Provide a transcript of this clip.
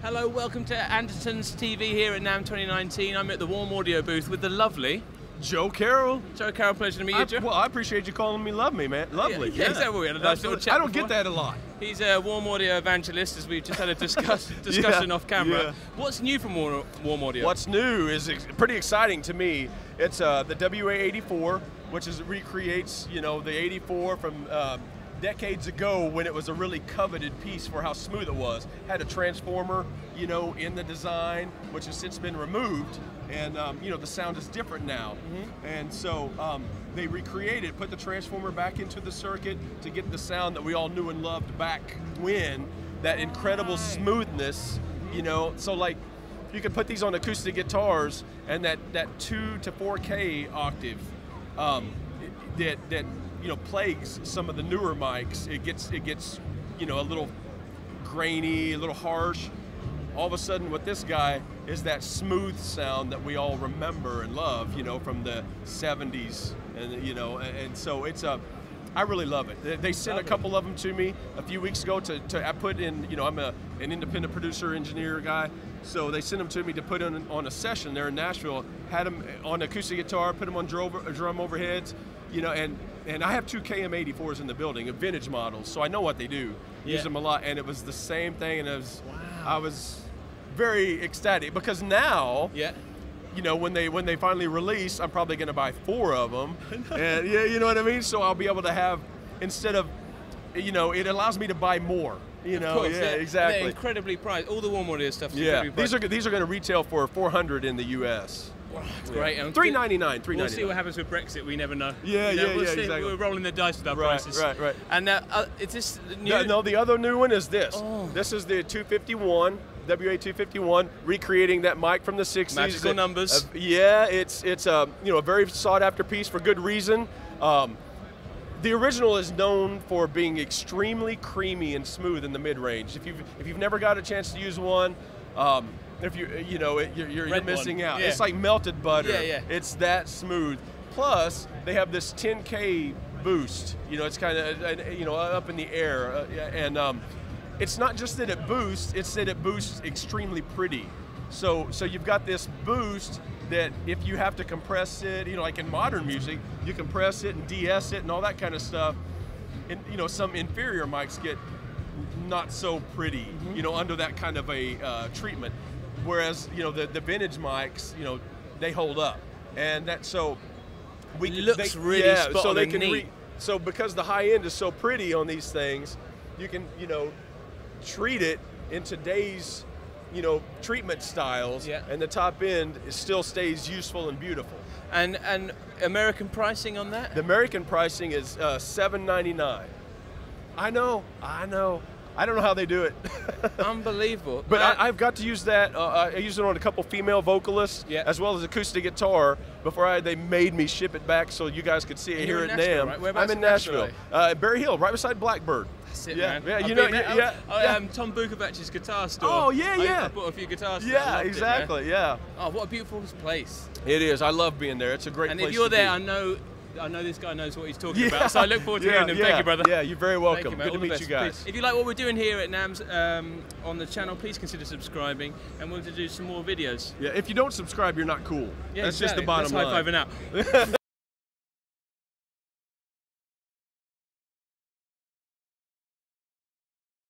Hello, welcome to Andertons TV here at NAMM 2019. I'm at the Warm Audio booth with the lovely Joe Carroll. Joe Carroll, pleasure to meet you, Joe. Well, I appreciate you calling me lovely, man. Lovely. Yeah, exactly. We had a nice little chat I don't before. get that a lot. He's a Warm Audio evangelist, as we've just had a discussion off camera. Yeah. What's new from Warm Audio? What's new is pretty exciting to me. It's the WA84, which recreates, the 84 from decades ago when it was a really coveted piece for how smooth it was. Had a transformer, in the design, which has since been removed, and the sound is different now. And so they recreated, put the transformer back into the circuit to get the sound that we all knew and loved back when, that incredible smoothness, So like, you could put these on acoustic guitars, and that 2 to 4K octave that plagues some of the newer mics. It gets a little grainy, a little harsh. All of a sudden with this guy is that smooth sound that we all remember and love, from the 70s, and so it's I really love it. They sent a couple of them to me a few weeks ago I put in, I'm an independent producer, engineer guy, so they sent them to me to put on a session there in Nashville, had them on acoustic guitar, put them on drum overheads, and I have 2 KM84s in the building, vintage models, so I know what they do. Use them a lot, and it was the same thing, and I was very ecstatic because now, when they finally release, I'm probably going to buy 4 of them, and you know what I mean. So I'll be able to have, instead of, it allows me to buy more. Of course, exactly. They're incredibly priced. All the Warm Audio stuff. These are going to retail for $400 in the U.S. Wow, that's great. $399. We'll see what happens with Brexit. We never know. Exactly. We're rolling the dice with our prices. Right. And is this new? No, the other new one is this. Oh. This is the 251, WA251, recreating that mic from the 60s. Magical numbers. It's a very sought after piece for good reason. The original is known for being extremely creamy and smooth in the mid range. If you've never got a chance to use one. If you're missing out. It's like melted butter. It's that smooth. Plus, they have this 10K boost. It's kind of up in the air, and it's not just that it boosts; it's that it boosts extremely pretty. So you've got this boost that if you have to compress it, like in modern music, you compress it and de-ess it and all that kind of stuff. And some inferior mics get not so pretty, under that kind of a treatment. Whereas, the vintage mics, they hold up, and looks really spot on and neat. So because the high end is so pretty on these things, you can, treat it in today's, treatment styles, and the top end still stays useful and beautiful. And American pricing on that? The American pricing is $799. I know. I don't know how they do it. Unbelievable. But I've got to use that. I used it on a couple female vocalists, as well as acoustic guitar, before they made me ship it back so you guys could see it here at NAMM. Right? I'm in Nashville. Berry Hill, right beside Blackbird. That's it, man. Tom Bukovac's guitar store. Oh, I bought a few guitars. Yeah, exactly, Oh, what a beautiful place. It is. I love being there. It's a great place to be. And if you're there, I know this guy knows what he's talking about, so I look forward to hearing him. Thank you, brother. Yeah, you're very welcome. Thank you, good to meet you guys. Please, if you like what we're doing here at NAMM's on the channel, please consider subscribing, and we'll do some more videos. Yeah, if you don't subscribe, you're not cool. Yeah, That's just the bottom line. Let's high-fiving out.